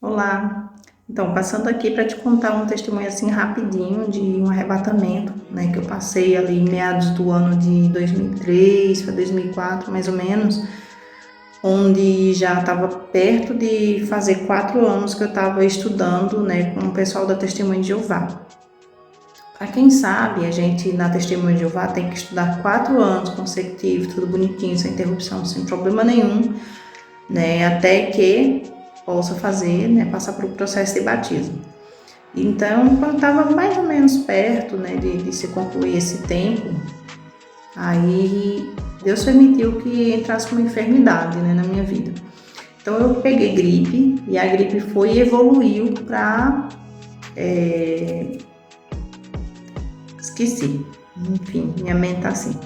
Olá, então passando aqui para te contar um testemunho assim rapidinho de um arrebatamento, né, que eu passei ali em meados do ano de 2003 para 2004, mais ou menos, onde já estava perto de fazer 4 anos que eu estava estudando, né, com o pessoal da Testemunha de Jeová. Para quem sabe, a gente na Testemunha de Jeová tem que estudar 4 anos consecutivos, tudo bonitinho, sem interrupção, sem problema nenhum, né, até que possa fazer, né, passar por um processo de batismo. Então, quando estava mais ou menos perto, né, de se concluir esse tempo, aí Deus permitiu que entrasse uma enfermidade, né, na minha vida. Então, eu peguei gripe e a gripe foi e evoluiu para... esqueci. Enfim, minha mente tá assim.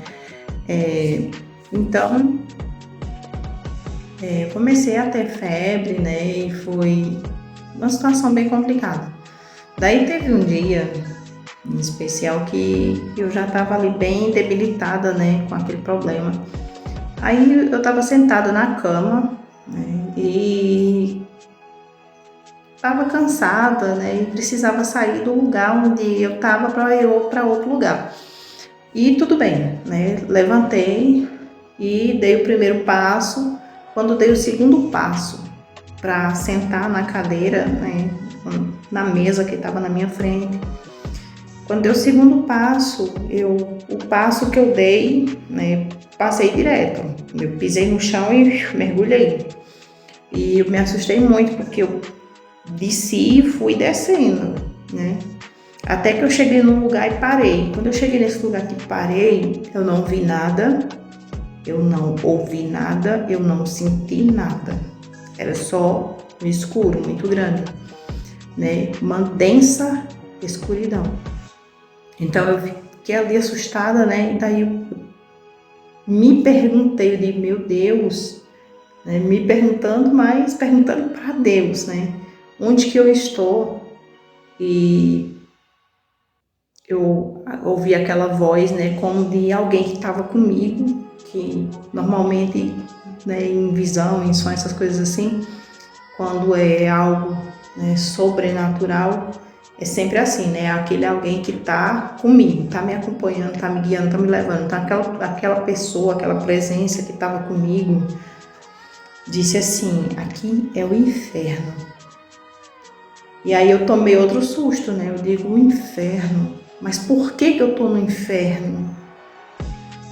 Então, comecei a ter febre, né, e foi uma situação bem complicada. Daí teve um dia em especial que eu já estava ali bem debilitada, né, com aquele problema. Aí eu estava sentada na cama, né, e estava cansada, né, e precisava sair do lugar onde eu estava para ir para outro lugar. E tudo bem, né, levantei e dei o primeiro passo. Quando dei o segundo passo para sentar na cadeira, né, na mesa que estava na minha frente, quando deu o segundo passo, o passo que eu dei, né, passei direto. Eu pisei no chão e mergulhei. E eu me assustei muito, porque eu desci e fui descendo, né? Até que eu cheguei num lugar e parei. Quando eu cheguei nesse lugar que parei, eu não vi nada, eu não ouvi nada, eu não senti nada. Era só um escuro muito grande, né? Uma densa escuridão. Então eu fiquei ali assustada, né? E daí eu me perguntei, eu digo, meu Deus, né? Me perguntando, mas perguntando para Deus, né? Onde que eu estou? E eu ouvi aquela voz, né? Como de alguém que estava comigo, que normalmente, né, em visão, em sonho, essas coisas assim, quando é algo, né, sobrenatural, é sempre assim, né? Aquele alguém que tá comigo, tá me acompanhando, tá me guiando, tá me levando. Então aquela pessoa, aquela presença que estava comigo, disse assim, aqui é o inferno. E aí eu tomei outro susto, né? Eu digo, o inferno. Mas por que eu tô no inferno?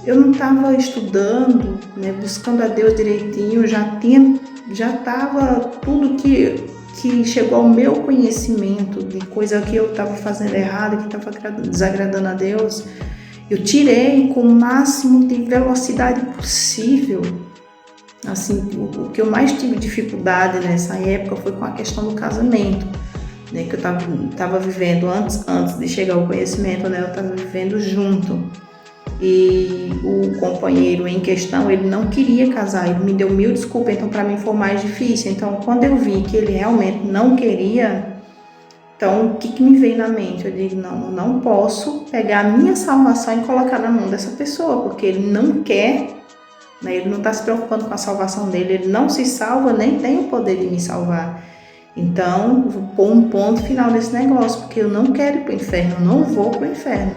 Eu não estava estudando, né, buscando a Deus direitinho, já estava tudo que chegou ao meu conhecimento de coisa que eu estava fazendo errado, que estava desagradando a Deus. Eu tirei com o máximo de velocidade possível. Assim, o que eu mais tive dificuldade nessa época foi com a questão do casamento, né, que eu estava vivendo antes de chegar ao conhecimento, né, eu estava vivendo junto. E o companheiro em questão, ele não queria casar, ele me deu mil desculpas, então para mim foi mais difícil. Então quando eu vi que ele realmente não queria, então o que me veio na mente? Eu digo, não posso pegar a minha salvação e colocar na mão dessa pessoa, porque ele não quer, né, ele não está se preocupando com a salvação dele, ele não se salva, nem tem o poder de me salvar. Então, vou pôr um ponto final nesse negócio, porque eu não quero ir para o inferno, eu não vou para o inferno.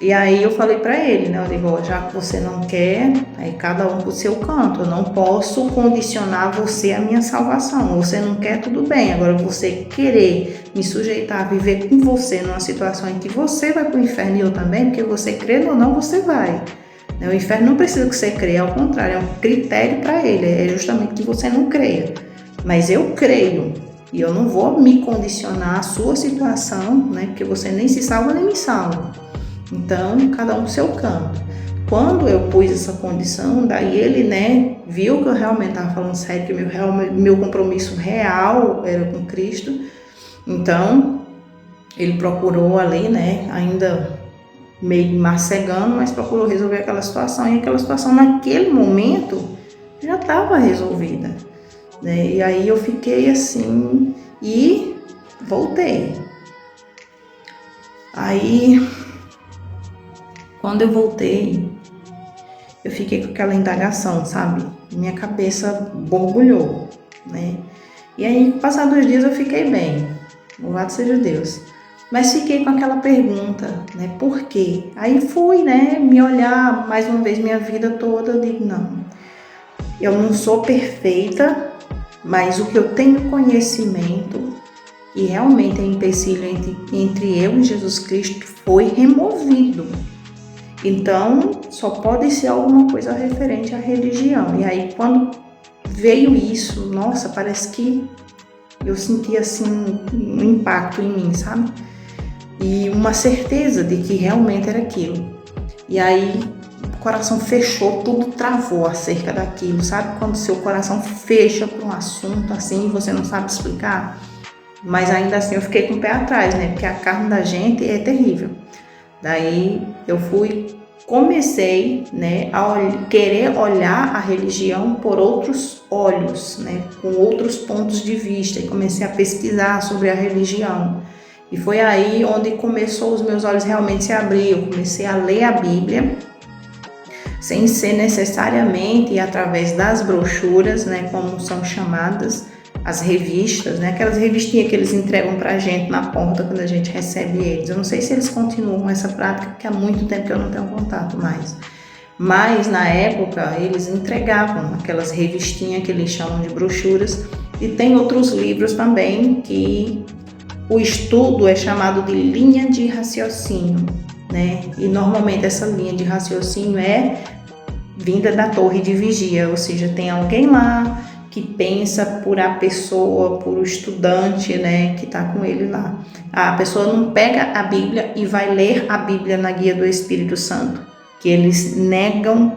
E aí eu falei para ele, né, eu digo, já que você não quer, aí cada um pro seu canto, eu não posso condicionar você à minha salvação. Você não quer, tudo bem, agora você querer me sujeitar a viver com você numa situação em que você vai pro inferno e eu também, porque você crê ou não, você vai. O inferno não precisa que você creia, ao contrário, é um critério para ele, é justamente que você não creia. Mas eu creio, e eu não vou me condicionar à sua situação, né, porque você nem se salva nem me salva. Então, cada um pro seu canto. Quando eu pus essa condição, daí ele, né, viu que eu realmente estava falando sério, que meu compromisso real era com Cristo. Então, ele procurou ali, né, ainda meio marcegando, mas procurou resolver aquela situação. E aquela situação, naquele momento, já estava resolvida, né? E aí eu fiquei assim e voltei. Aí, quando eu voltei, eu fiquei com aquela indagação, sabe? Minha cabeça borbulhou, né? E aí, com o passar dos dias, eu fiquei bem, louvado seja Deus. Mas fiquei com aquela pergunta, né, por quê? Aí fui, né, me olhar mais uma vez minha vida toda, eu digo, não, eu não sou perfeita, mas o que eu tenho conhecimento, e realmente é empecilho entre eu e Jesus Cristo, foi removido. Então, só pode ser alguma coisa referente à religião. E aí, quando veio isso, nossa, parece que eu senti assim um impacto em mim, sabe? E uma certeza de que realmente era aquilo. E aí, o coração fechou, tudo travou acerca daquilo, sabe? Quando seu coração fecha para um assunto assim, você não sabe explicar. Mas ainda assim eu fiquei com o pé atrás, né? Porque a carne da gente é terrível. Daí eu comecei, né, a querer olhar a religião por outros olhos, né, com outros pontos de vista, e comecei a pesquisar sobre a religião. E foi aí onde começou os meus olhos realmente se abrir. Eu comecei a ler a Bíblia, sem ser necessariamente através das brochuras, né, como são chamadas, as revistas, né, aquelas revistinhas que eles entregam pra gente na porta quando a gente recebe eles. Eu não sei se eles continuam essa prática, porque há muito tempo que eu não tenho contato mais. Mas na época eles entregavam aquelas revistinhas que eles chamam de brochuras, e tem outros livros também que o estudo é chamado de linha de raciocínio, né? E normalmente essa linha de raciocínio é vinda da torre de vigia, ou seja, tem alguém lá que pensa por a pessoa, por o estudante, né, que está com ele lá. A pessoa não pega a Bíblia e vai ler a Bíblia na guia do Espírito Santo, que eles negam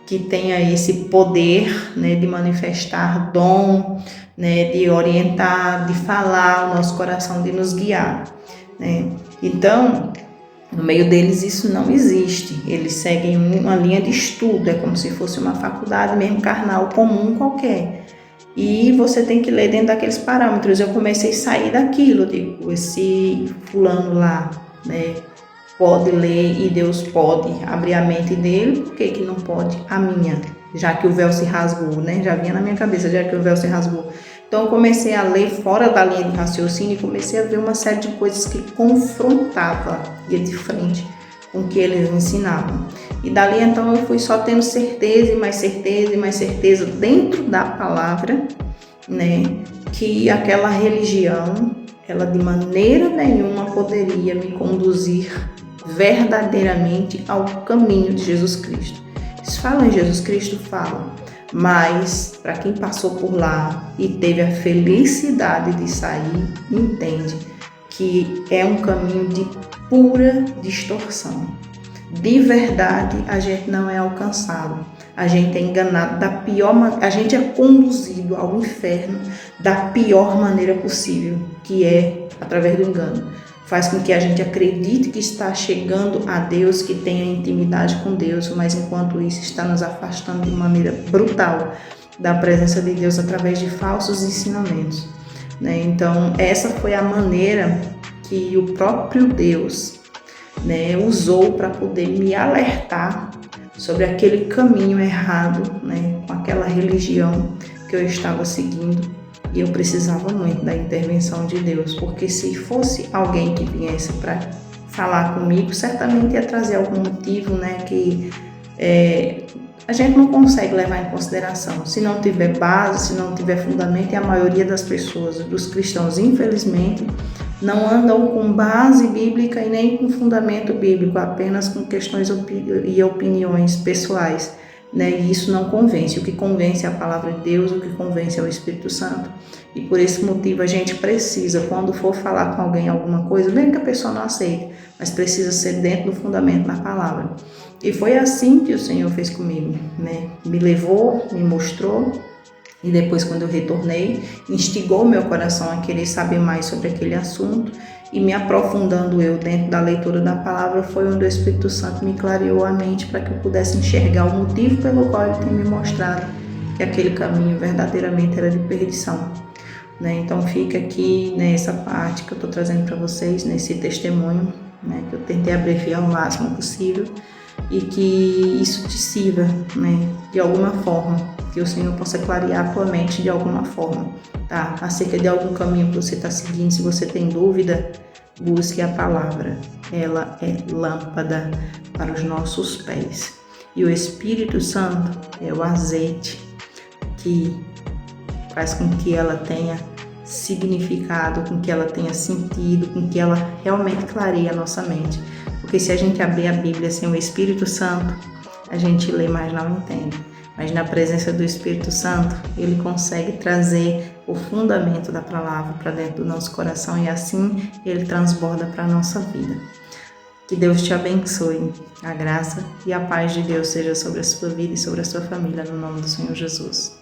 que tenha esse poder, né, de manifestar dom, né, de orientar, de falar o nosso coração, de nos guiar, né? Então, no meio deles isso não existe. Eles seguem uma linha de estudo, é como se fosse uma faculdade mesmo carnal comum qualquer. E você tem que ler dentro daqueles parâmetros. Eu comecei a sair daquilo, digo, esse fulano lá, né, pode ler e Deus pode abrir a mente dele, por que não pode a minha? Já que o véu se rasgou, né? Já vinha na minha cabeça, já que o véu se rasgou. Então eu comecei a ler fora da linha de raciocínio e comecei a ver uma série de coisas que confrontava, ia de frente com o que eles ensinavam. E dali então eu fui só tendo certeza e mais certeza e mais certeza dentro da palavra, né, que aquela religião, ela de maneira nenhuma poderia me conduzir verdadeiramente ao caminho de Jesus Cristo. Eles falam em Jesus Cristo? Falam. Mas, para quem passou por lá e teve a felicidade de sair, entende que é um caminho de pura distorção. De verdade, a gente não é alcançado. A gente é enganado da pior maneira, a gente é conduzido ao inferno da pior maneira possível, que é através do engano. Faz com que a gente acredite que está chegando a Deus, que tenha intimidade com Deus, mas enquanto isso está nos afastando de maneira brutal da presença de Deus através de falsos ensinamentos, né? Então, essa foi a maneira que o próprio Deus, né, usou para poder me alertar sobre aquele caminho errado, né, com aquela religião que eu estava seguindo. E eu precisava muito da intervenção de Deus, porque se fosse alguém que viesse para falar comigo, certamente ia trazer algum motivo, né, que a gente não consegue levar em consideração. Se não tiver base, se não tiver fundamento, e a maioria das pessoas, dos cristãos, infelizmente, não andam com base bíblica e nem com fundamento bíblico, apenas com questões e opiniões pessoais, né? E isso não convence. O que convence é a palavra de Deus, o que convence é o Espírito Santo. E por esse motivo a gente precisa, quando for falar com alguém alguma coisa, mesmo que a pessoa não aceite, mas precisa ser dentro do fundamento da palavra. E foi assim que o Senhor fez comigo, né? Me levou, me mostrou, e depois, quando eu retornei, instigou meu coração a querer saber mais sobre aquele assunto, e me aprofundando eu dentro da leitura da palavra, foi onde o Espírito Santo me clareou a mente para que eu pudesse enxergar o motivo pelo qual ele tem me mostrado que aquele caminho verdadeiramente era de perdição, né? Então fica aqui nessa parte que eu estou trazendo para vocês, nesse testemunho, né, que eu tentei abreviar o máximo possível, e que isso te sirva, né, de alguma forma, que que o Senhor possa clarear a tua mente de alguma forma, tá? Acerca de algum caminho que você está seguindo. Se você tem dúvida, busque a palavra. Ela é lâmpada para os nossos pés. E o Espírito Santo é o azeite que faz com que ela tenha significado, com que ela tenha sentido, com que ela realmente clareie a nossa mente. Porque se a gente abrir a Bíblia sem o Espírito Santo, a gente lê, mas não entende. Mas na presença do Espírito Santo, ele consegue trazer o fundamento da palavra para dentro do nosso coração e assim ele transborda para a nossa vida. Que Deus te abençoe. A graça e a paz de Deus seja sobre a sua vida e sobre a sua família, no nome do Senhor Jesus.